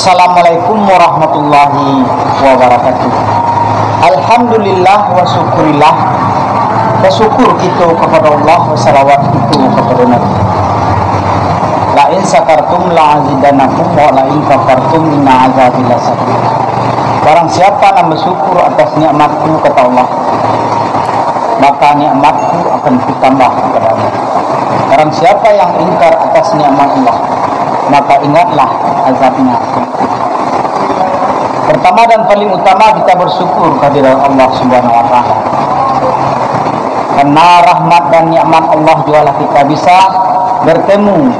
Assalamualaikum warahmatullahi wabarakatuh. Alhamdulillah wa syukurillah. Bersyukur kita kepada Allah, salawat kita kepada Nabi. La in sakartum la azidanakum wa la in kafartum inna azabi lasadid. Barang siapa yang bersyukur atas nikmatku kata Allah, maka nikmatku akan ditambah kepada Allah. Barang siapa yang ingkar atas nikmat Allah, maka ingatlah azabnya. Pertama dan paling utama kita bersyukur kehadirat Allah Subhanahu wa taala. Karena rahmat dan nikmat Allah jualah kita bisa bertemu,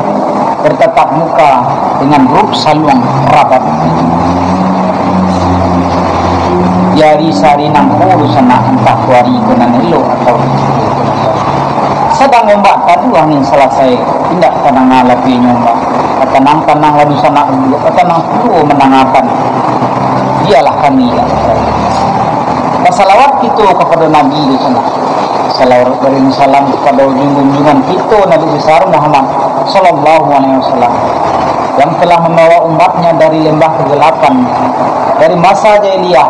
bertatap muka dengan ruh saluang rabat. Yari sari nang urusan entah kuari kenan elo atau sedang ombak tadu angin selesai tidak tenang lebih nyombak tenang lalu sana tenang dulu menangapan dialah kami ya. Salawat kita kepada Nabi di sana, salawat beri salam kepada junjungan kita Nabi besar Muhammad sallallahu alaihi wasallam yang telah membawa umatnya dari lembah kegelapan, dari masa jahiliyah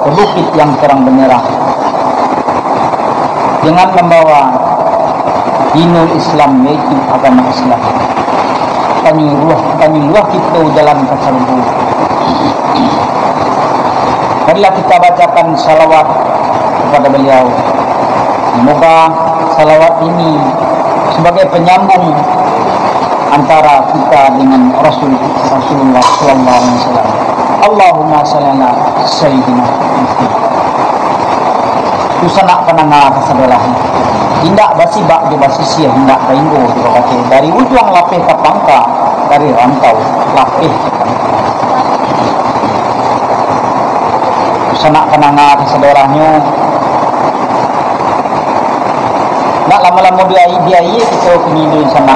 ke bukit yang terang benderang dengan membawa dinul Islam, yaitu agama Islam. Kanyuruah kita jalan ke salubur. Marilah kita bacakan salawat kepada beliau. Semoga salawat ini sebagai penyambung antara kita dengan Rasulullah sallallahu alaihi wasallam. Allahumma shalli ala sayyidina Kusana penangah kesebelah. Hindak basi bak di basi sia hindak kainggo dikata dari ujung lapeh ke pangka, dari rantau lapeh ke pangka. Kusana penangah keseberahnya. Nak lama-lama dia kita penyidu sana.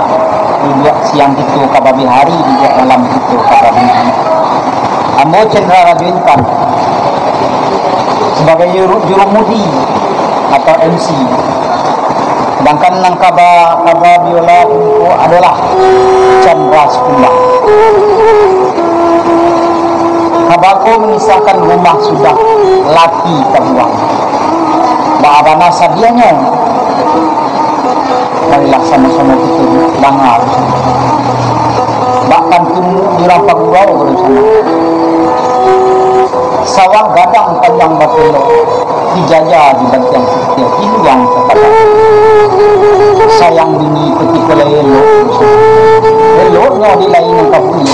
Dia siang itu kababi hari, dia malam itu kababi hari. Ambo Cendra Radwintan sebagai jurumudi atau MC. Sedangkan nang kaba biola itu adalah Chandra Sekumbang. Kabaku mengisahkan rumah sudah laki terbuang. Ba'abana sadianya. Marilah sama-sama kita langar. Bahkan tunggu di rampak gurau bersama. Sawah gadang panjang batulo dijajah di bantian setia itu yang terkata sayang bini ketika eloknya di lain yang kabuni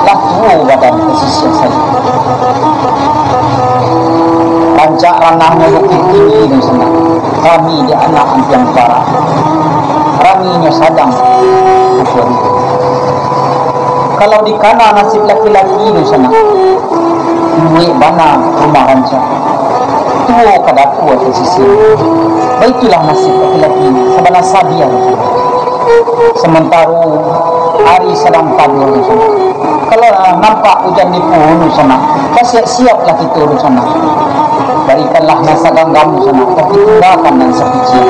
lah tuh badan pesisir saja pancak ranahnya bukit tinggi di sana kami di anak yang parah raminya sadang ukuran. Kalau di kana nasib laki-laki di sana duit bana rumah rancang tuo kadaku atau sisi baitulah nasib laki-laki sebenarnya sadia sementara hari sedang padur di sana. Kalau nampak hujan di pohon di sana siap-siaplah kita di sana, berikanlah nasa ganggam di sana tapi tinggalkan dan sekecil.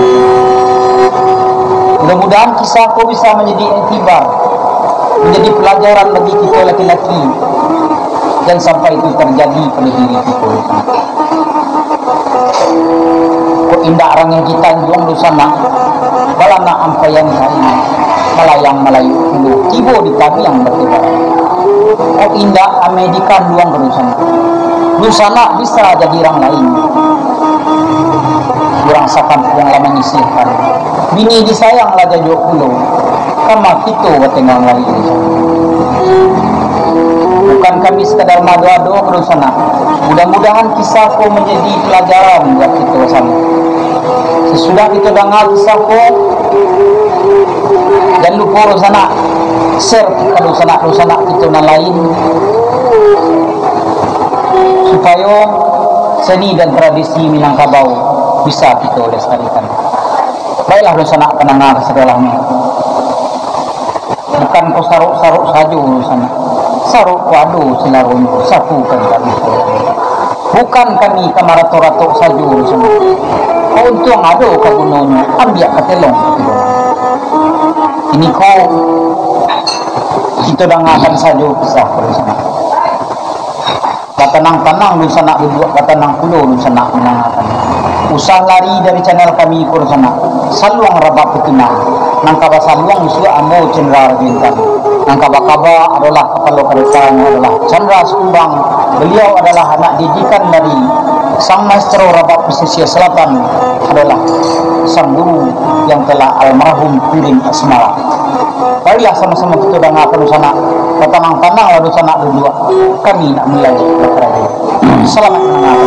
Mudah-mudahan kisahku bisa menjadi iktibar, menjadi pelajaran bagi kita laki-laki. Dan sampai itu terjadi pada diri kita. Kok indah orang yang kita juang di sana, balana ampayan hari malayang Melayu dulu tibo di kami yang bertiba. Kok indah Amerika juang di sana bisa jadi orang lain. Orang sakam yang lama nyisihkan. Bini disayang lah jadi pulau. Kama kita bertengah lain. Bukan kami sekadar madu-adu ke sana. Mudah-mudahan kisahku menjadi pelajaran buat kita sama. Sesudah kita dengar kisahku, dan lupa sana share ke sana kita dan lain supaya seni dan tradisi Minangkabau bisa kita lestarikan. Baiklah sana pendengar segalanya. Bukan kau saruk-saruk saja sana. Saruk wadu sinarun sapukan kami. Bukan kami kamarato-rato saja semua. Kau untung ada ke gunungnya, ambil ke telong. Ini kau kita dengarkan saja kisah bersama. Katanang-tanang dun sana berdua, katanang pulau dun sana menangakan. Usah lari dari channel kami ikut sana. Saluang rabak petuna. Nang kaba saluang juga amo Cendra Bintang. Nang kaba-kaba adalah kepala keretanya adalah Chandra Sumbang. Beliau adalah anak didikan dari sang maestro rabak pesisir selatan, adalah sang guru yang telah almarhum Piring Asmara. Marilah sama-sama kita dengarkan sana. Katanang-tanang lalu sana berdua. Kami nak mulai berkerja. Selamat mendengarkan.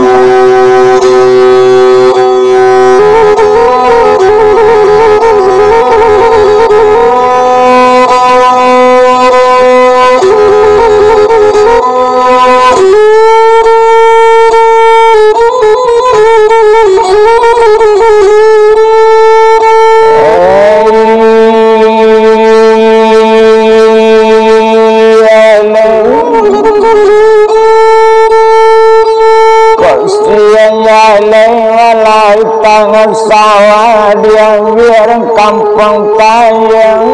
Tangan sawah dia biar kampung tayang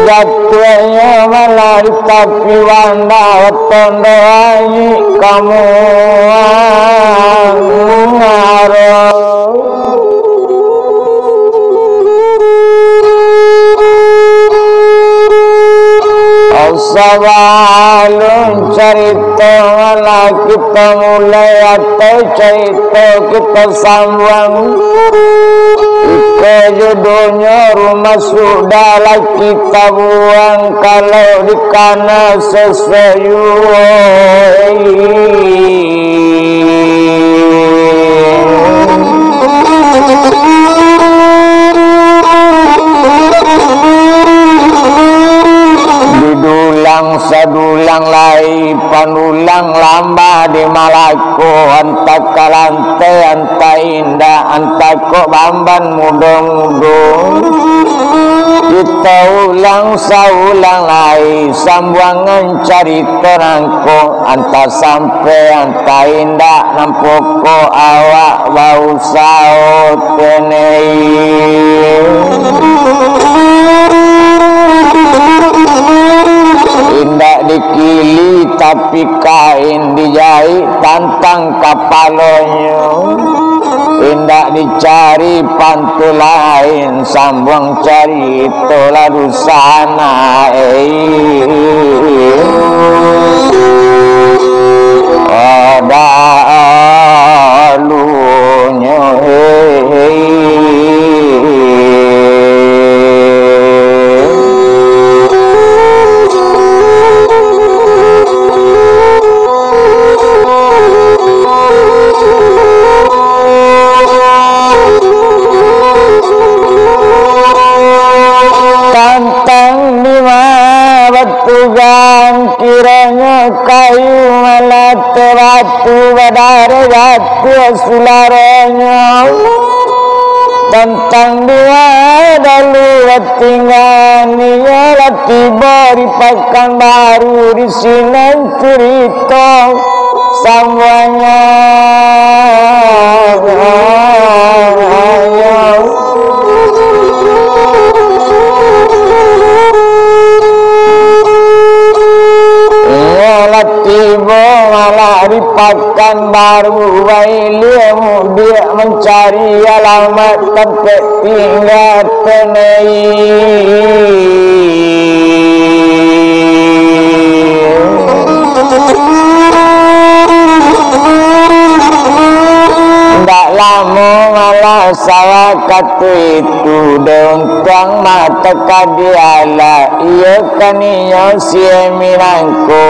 jatuhnya malah tapi wanda tondo ayi kamu ngaruh Sabalun cerita malah kita mulai atau cerita kita sambung. Ika judulnya rumah sudahlah kita buang kalau di kana sadulang lai panulang lamba di malaku anta kalante anta indah anta kok bamban mudong-mudong kita ulang saulang lai sambuangan cerita rangko anta sampai anta indah nampoko awak bau saut tenei indah dikili tapi kain dijahit tantang kapalonyo indah dicari pantu lain sambung cari toladu sana ada alunyo kiranya kayu melate batu badare batu sularonya tentang dia dalu tinggal dia tiba di pekan baru di sini cerita semuanya tiba malah di pekan baru Wailimu dia mencari alamat tempat tinggal tenai tak lama malah salah kata itu dontang mata kadiala ia kaniyo siemirangku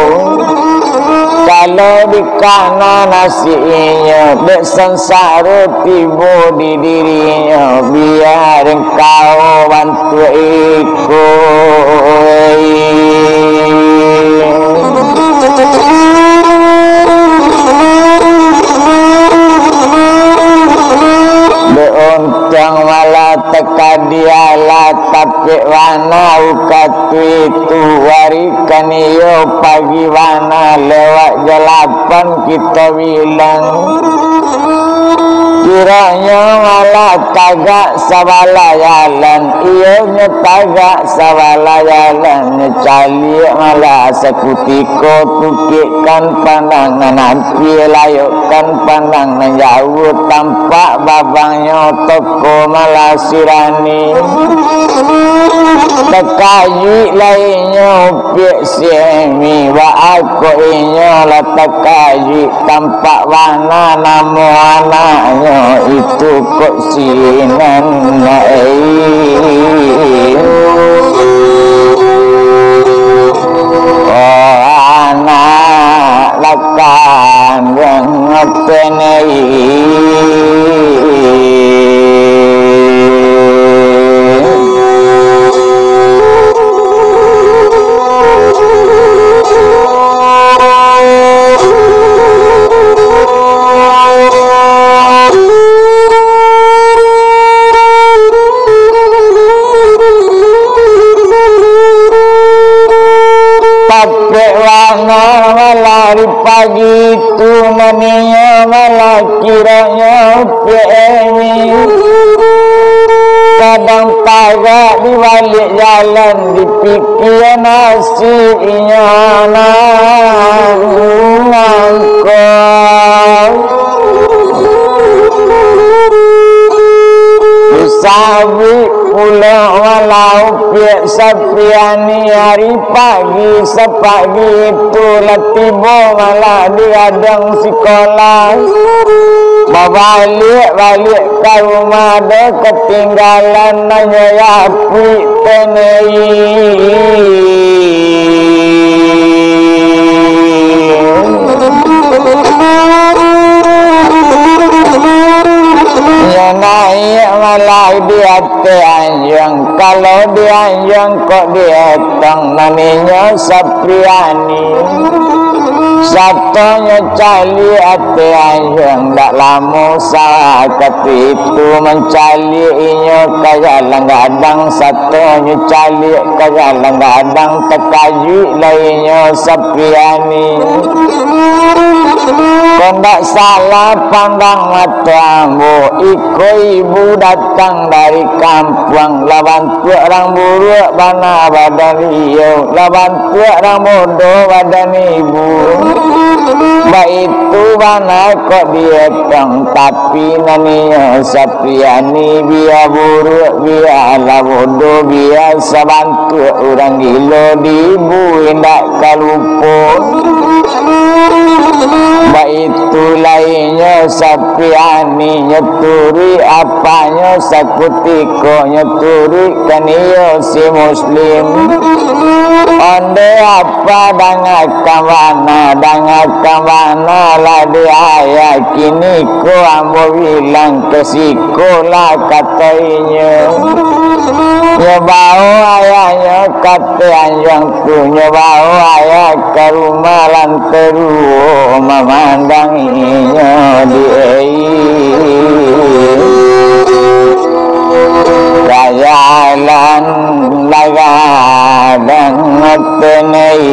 kalau di kanan nasinya dek sengsara tiba di dirinya biar engkau bantu Beontang malah teka dialah tapi wana ukatu itu warikan iyo pagi wana lewat jalapan kita bilang kiranya malah tagak sabalayalan ianya tagak sabalayalan calik malah sekutiko tukikkan pandangan api layukkan pandangan jauh tampak babangnya toko malah sirani tekayi lainnya upiak siemi wa aku inya lah tekayi tampak warna namu anaknya itu kok sinan oh anak lakan yang ngetenai lari pagi tu naninya malah kiranya PMI kadang tagak di balik jalan dipikir nasibnya nangkau sabi pulau walau piak sapiani hari pagi sepagi itu latibo malah diadang sekolah balik ke rumah ada ketinggalan nanya api tenei naik malah dia teanjang kalau dianjang kok dietang naninya Sapriani satunya cali ate anjang tak lama saat itu mencali inyo kaya langgadang satunya cali kaya langgadang tekaji lainnya Sapriani kau tak salah pandang matamu iko ibu datang dari kampung lawan tuak orang buruk bana badan iyo lawan tuak orang bodoh badan ibu baik itu bana kok dietang tapi naninya Sapriani biar buruk biar lah bodoh biar sabantu orang gila diibu hendak kaluput baik itu lainnya Sapriani nyeturi apanya sakutiko nyeturi kaniyo si muslim onde apa dangakan mana lah dia kini ko ambo bilang ke sikolah katanya nyebau ayahnya kata anjang tu nyebau ayah ke rumah lanteru memandanginya di kayalan lagadang ngetenai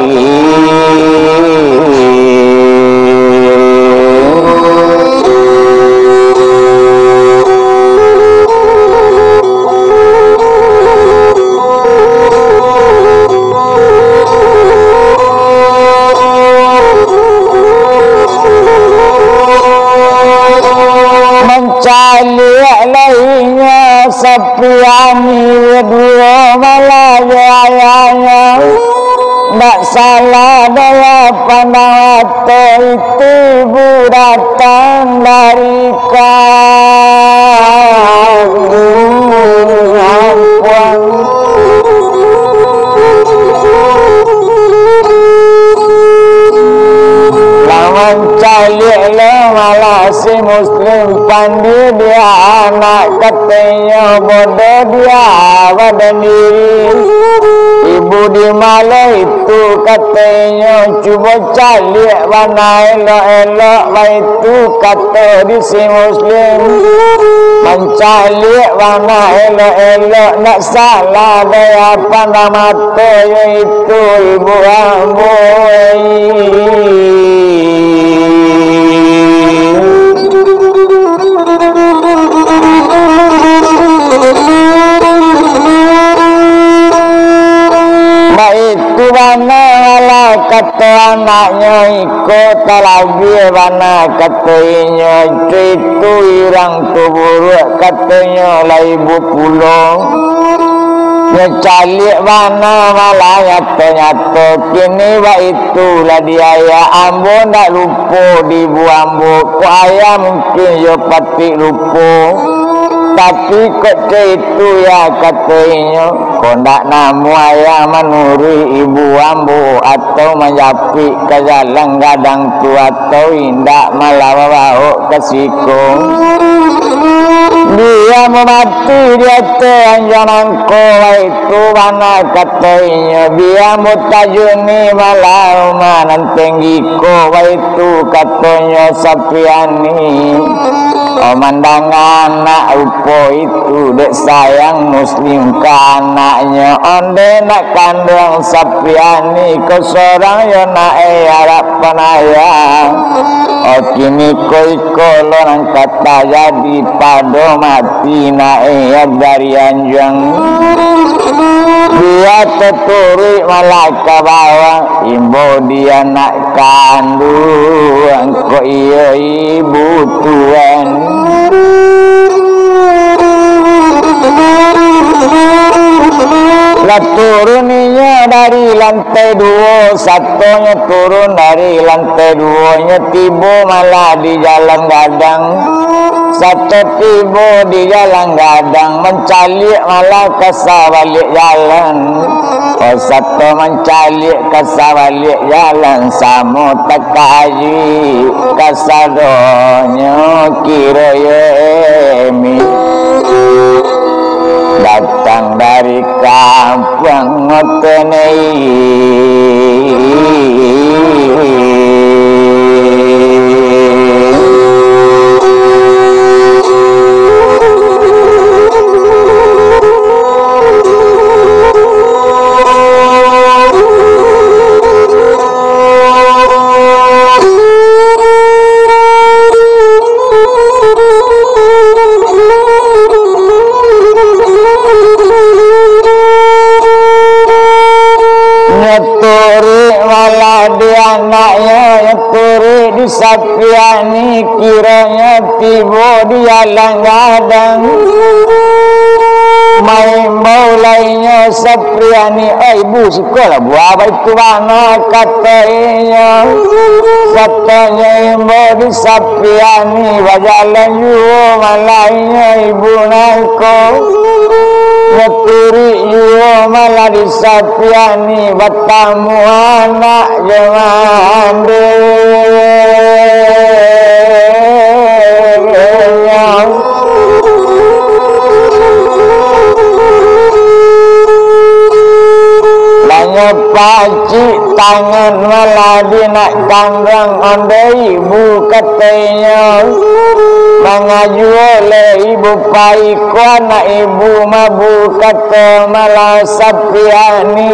lainnya Sapriani dua malah ayahnya tak salah dalam pandang itu ibu datang dari kampung lawan calik malah si muslim pandi dia anak katanya bodoh dia badan diri ibu di malah itu katanya cuba calik mana elok-elok itu kata di si muslim mencalik mana elok-elok nak salah dia pandang mata itu ibu ambo anaknya ikut lagi mana katanya itu irang tu buruk katanya lah ibu pulang calik mana malah nyata-nyata kini wa itulah dia ya ambo nak lupa di bu ambo ku ayah mungkin yo pati lupa tapi kok itu ya katanya kok nak namu ayah menuri ibu ambo atau menyapi ke jalan gadang tu atau indak malah bawa ke sikong dia memati dia teranjangan kau itu mana katanya dia mutajuni malah manan tinggi kau itu katanya Sapiani mandangan anak upo itu dek sayang muslim ke anaknya onde nak kandang Sapiani ke seorang yo nak harap penayang kini koi lorang kata jadi pada mati naik dari anjang dia terturik malah ke bawah imbo dia nak kandung kok iya ibu tuan lah turunnya dari lantai 2 satunya turun dari lantai 2 nya tiba malah di jalan gadang satu tiba di jalan gadang mencalik malah kesah balik jalan satu mencalik kesah balik jalan sama tekaji kasadonya kira yemi datang dari kampung Ngotenei Sapiani kiranya tiba di jalan gadang main mulainya Sapiani ibu suka lah buah itu mana katanya katanya ibu di Sapiani berjalan juga malainya ibu nangko ngeturi juga malah di Sapiani bertamu anak jemande pacik tangan malah dia nak kandang onde ibu katanya mengaju oleh ibu paiku anak ibu mabu kata malah Sapiani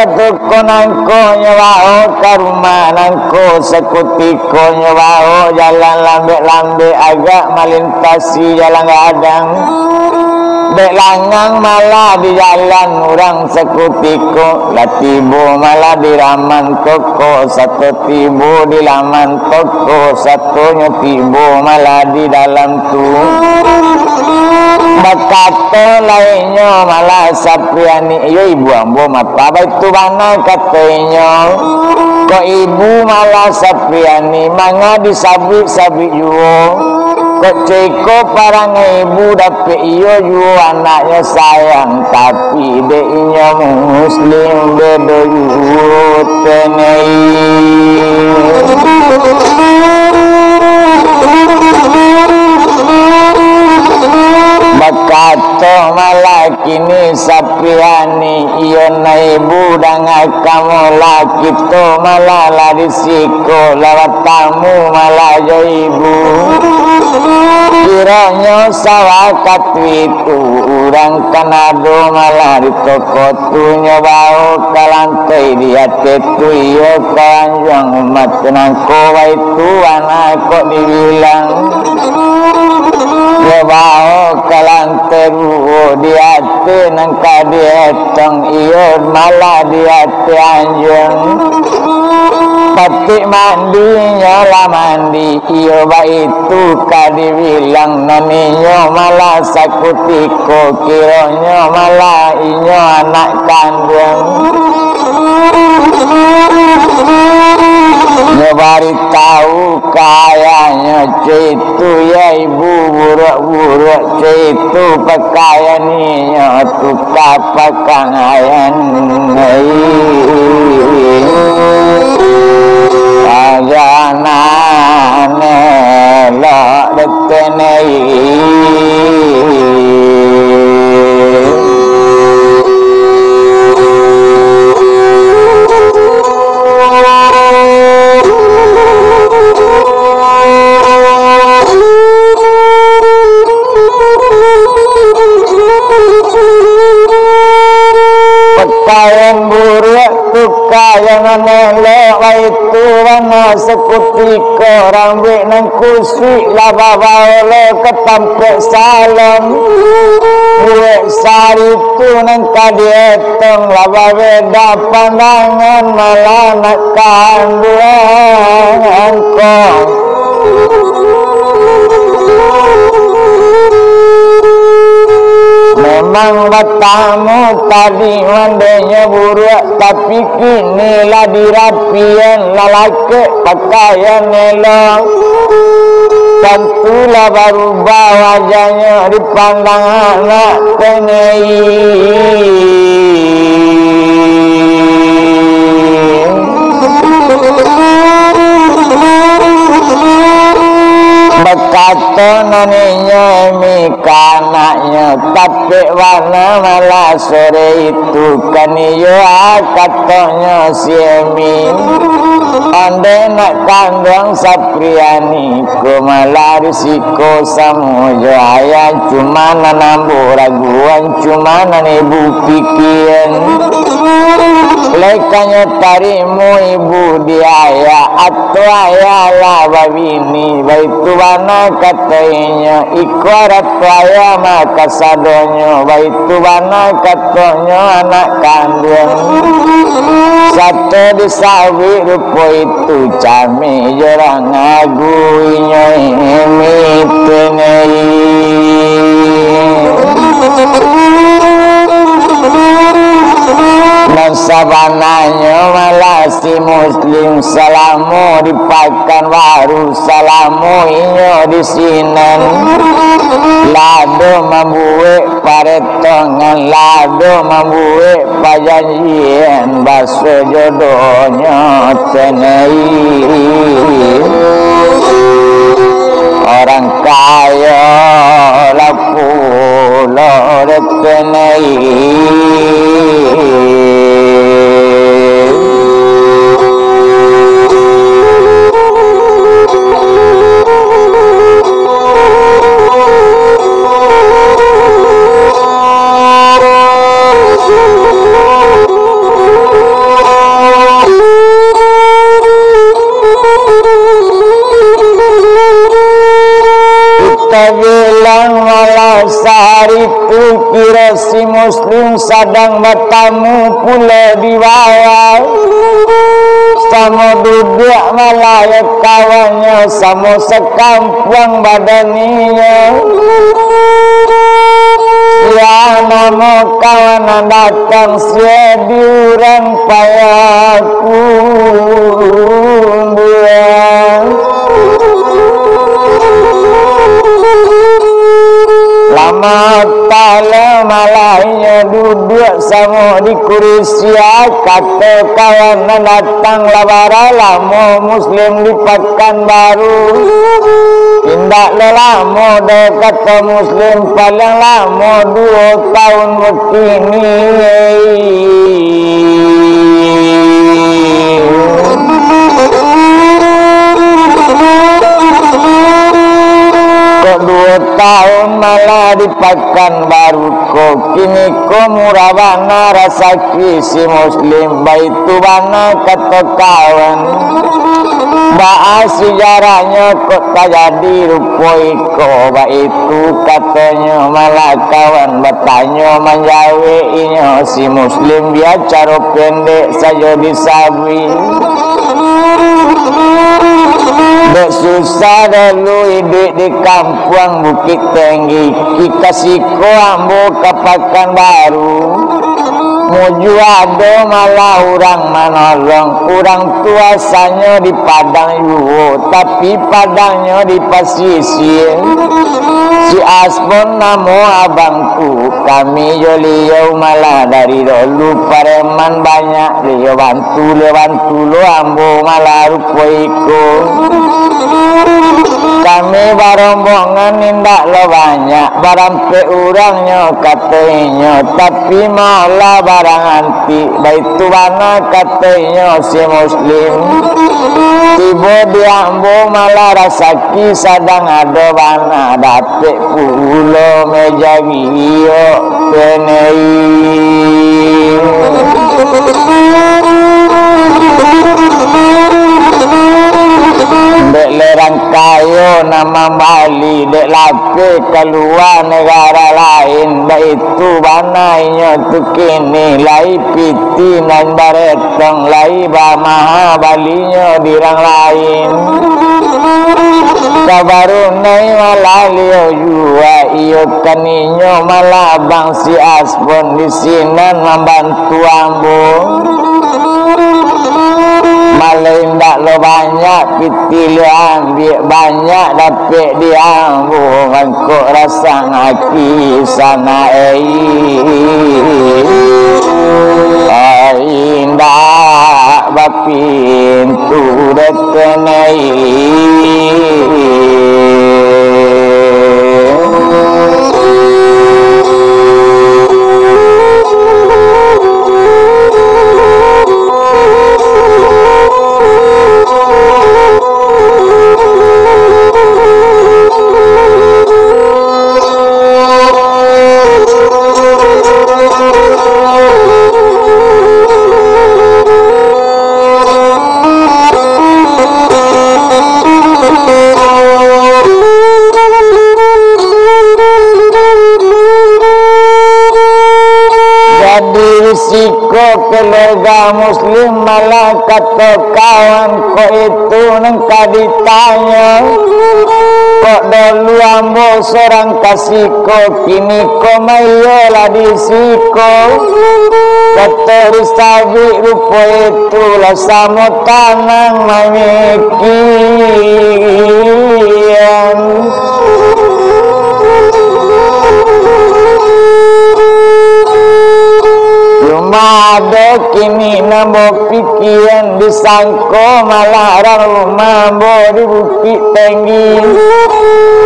ketuko nangko nyawao karumah nangko sekutiko nyawao jalan lambe-lambe agak melintasi jalan gadang dek langang malah di jalan orang sekutiko lah tibu malah di raman toko satu tibu di laman toko satunya tibu malah di dalam tu Bakato lainnya malah Sapiani iyo ibu ambo apa itu mana katanya kok ibu malah Sapiani manga disabik-sabik juga kok ceko parang ibu dapet iyo juga anaknya sayang tapi deknya muslim bedo tenei Bakato malakini sapiani iyo na ibu dengan kamu laki to malah risiko lewat tamu malah jo ibu kiranya sawakat itu urang kanado malah di toko tunya bau kalantai dia tetu iyo kanjang umat nangko itu anak kok dibilang ya bau kalantai ruho dia te nangka dia tong iyo malah dia te anjang patik mandinya lah mandi iyo ba itu kadibilang naninya malah sakutiko kironyo malah inyo anak kandung nyebari tahu kayanya itu ya ibu buruk-buruk itu pakaiannya tukar pakaian ajanane lo detenei pakaian buruk tukayan nelok itu warna sekutiko rambut nang kusik laba bawala ketampek salam buat sari tu nang kadietong laba beda pandangan malah nak kandungan kong memang batamu tadi mandainya buruk tapi kini lah dirapian lalaki pakaian elok tentulah berubah wajahnya dipandang anak penei berkata naninya mikanaknya tapi warna malah sore itu kan iya katanya si emi andai nak kandang sapriani ku malah risiko samujo ayah cuma nanambu raguan cuma nanibu pikiran lekanya tarimu ibu diaya atau ayah lah babini baitu wana katanya ikwarat ayah maka sadonyo baitu wana katanya anak kandung satu disawi rupo itu cami jorang aguinyo emitenei dan sabananya malah si muslim salamu dipakan baru salamu inyo di sinan lado membuat paretongan lado membuat pajanjian baso jodohnya tenei orang kaya lapu lo tenei bilang malah sehari itu kira si muslim sedang bertamu pula di bawah sama duduk malah ya kawannya sama sekampung badaninya ya nama kawan datang sia diurang payaku buang lama ta'ala malahnya duduk sama di kursi. Kata kawan datang labara lama Muslim di Pekanbaru. Tindak lama dah kata Muslim paling lama 2 tahun begini. Kok 2 tahun malah di Pekanbaru. Kok kini kok murah bana rasa kisi Muslim. Baitu bana kata kawan. Bahas sejarahnya kok tak jadi rupoi kok. Baitu katanya malah kawan bertanya menjawainya. Si Muslim dia cara pendek saja disabri. Dek susah dulu hidup di kampung Bukit Tinggi. Kita siko ambo ke Pekanbaru. Muju ada malah orang menolong. Orang tuasanya di Padang Yuho, tapi Padangnya di pesisir. Si Asbon namo abangku. Kami jolio malah dari dulu pareman banyak. Leo bantu lo ambo malah rupoiko. Kami barombongan indak lo banyak. Barang pe urangnya katanya. Tapi malah barang anti. Baitu bana katanya si Muslim. Tiba diambo malah rasaki sadang ada bana. Dapat pulo meja giyo penei. Dek lerang kayo nama Bali. Dek lape keluar negara lain. Dek itu banainya tu kini. Lai piti nan baretong. Lai bamaha Balinya dirang lain. Kabaru nai malah liyo jua. Iyo kaninyo malah bang si Asbon. Di sinan membantu ambo. Malah indak lo banyak piti lo ambil banyak dapat diambil mangkuk rasa ngaki sana indak bapintu detenai. Risiko keluarga Muslim malah kata kawan. Kok itu nengka ditanya. Kok dulu ambo seorang kasiko. Kini kok mayolah disiko. Kata risabi rupa itulah sama tanang mamikian. Ada kini nambah pikiran disangko malah rumah di Bukit Tinggi.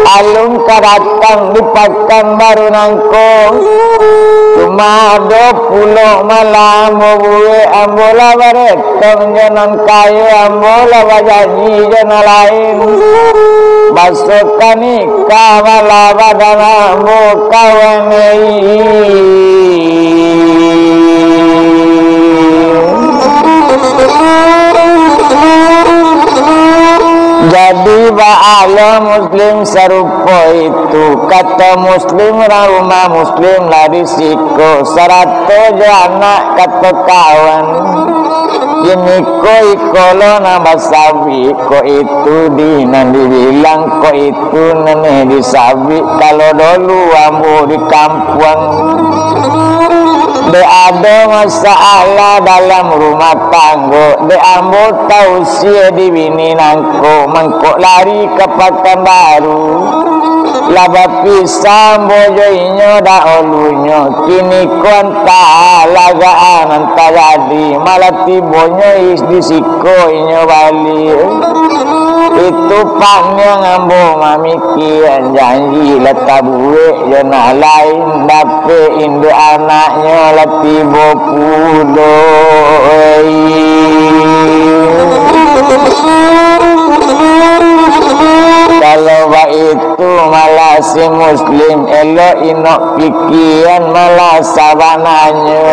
Alun kadatang di Pekanbaru nangko. Cuma ada pulau malah buwe ambola baretong jalan kayu ambola bajaji jalan lain. Basukan nikah malah badan ambo kawan Jadi ba'ala Muslim serupa itu. Kata Muslim rumah Muslim lah risiko. 100 anak kata kawan. Kini ko ikolo nama sabi. Ko itu dinan dibilang. Ko itu nenek disabi. Kalau dulu ambo di kampung. De ada masalah dalam rumah tangga. De ambo tausiah di bini nangko. Mengkok lari ke Pekanbaru. laba pisang bojo inyo da olunyo kini konta lagaan antaradi malah tibonyo is disiko inyo bali itu pangnya ngambo mamikian janji letak buwe jana lain dape indu anaknya latibo pulo kalau itu malah si muslim elok inok pikiran malah sabananya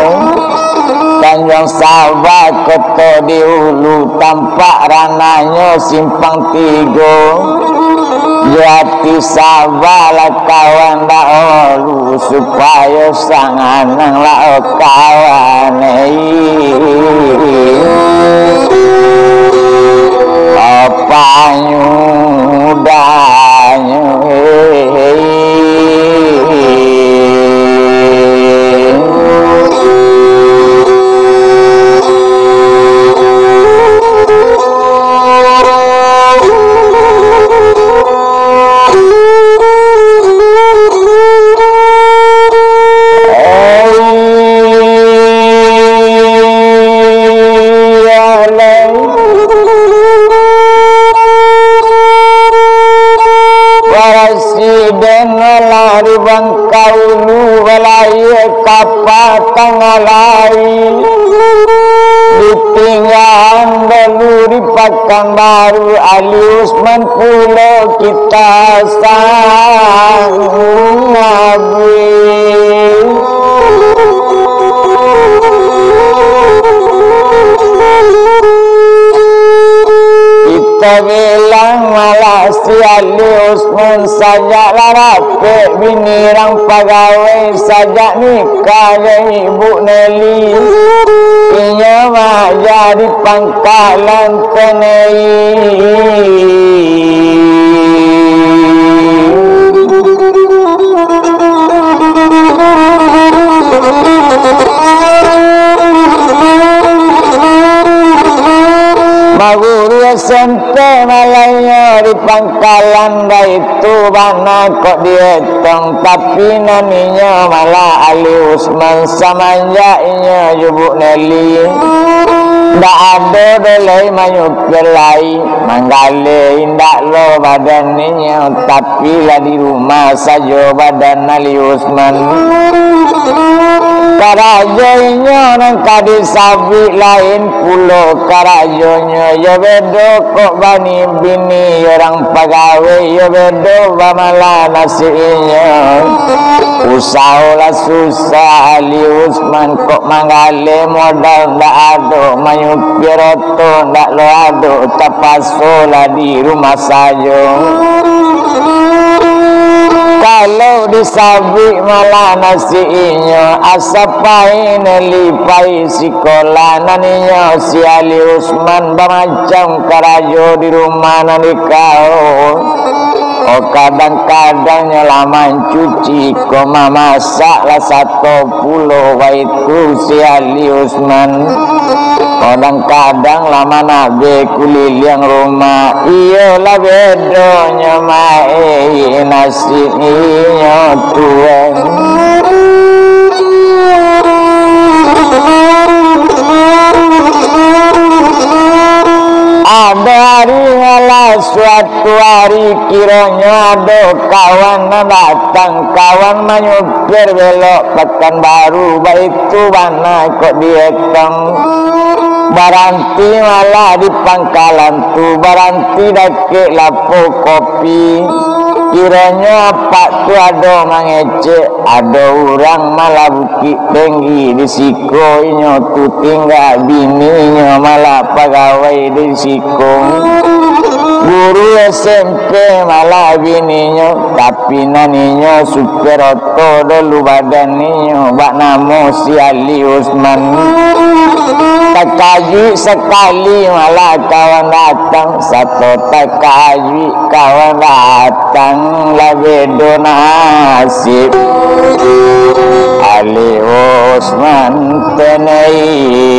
Tanjung Sabah Koto di Hulu tampak rananya simpang tiga Jati Sabah lah kawan dah olu supaya sang anang lah kawan apanya udahnya Bangkaulu walaya kapal tengah lain ditinggal dulu di Pekanbaru Ali Usman Pulau kita sang Nabi kita bilang malah si Ali Usman saja larapek binirang pegawai saja nikah ibu Nelly inya mah jadi pangkalan tenei Maguru SMP malaya di pangkalan itu bana kok dietong tapi naninya malah Ali Usman samanjaknya Ibu Nelly ndak ada dolai manyupir lai manggale indak lo badannya tapi lah di rumah saja badan Ali Usman karajonya nang kadi sabi lain pulau karajonya ya bedo kok bani bini orang pegawai ya bedo bamala nasinya usaulah susah Ali Usman kok manggale modal ndak ada manyupiroto ndak lo ada tapasola di rumah saja kalau disabik malah nasinya asapain lipai sekolah naninya si Ali Usman bermacam karajo di rumah nani kau oh kadang-kadangnya lama cuci koma masak lah 10 itu si Ali Usman kadang-kadang lama nabe kuliling rumah iyalah bedonya mai nasinya tuan ada hari ngalah suatu hari kiranya ada kawan datang kawan menyupir belok Pekanbaru itu mana kok dietong baranti malah di pangkalan tu baranti dake lapo kopi kiranya pak tu ada mengecek ada orang malah bukit tinggi di siko inyo tu tinggal bininya malah pegawai di siko guru SMP malah bininya tapi naninya supir oto dulu badannya bak namo si Ali Usman takaji sekali malah kawan datang satu takaji kawan datang labedo nasib Ali Usman tenai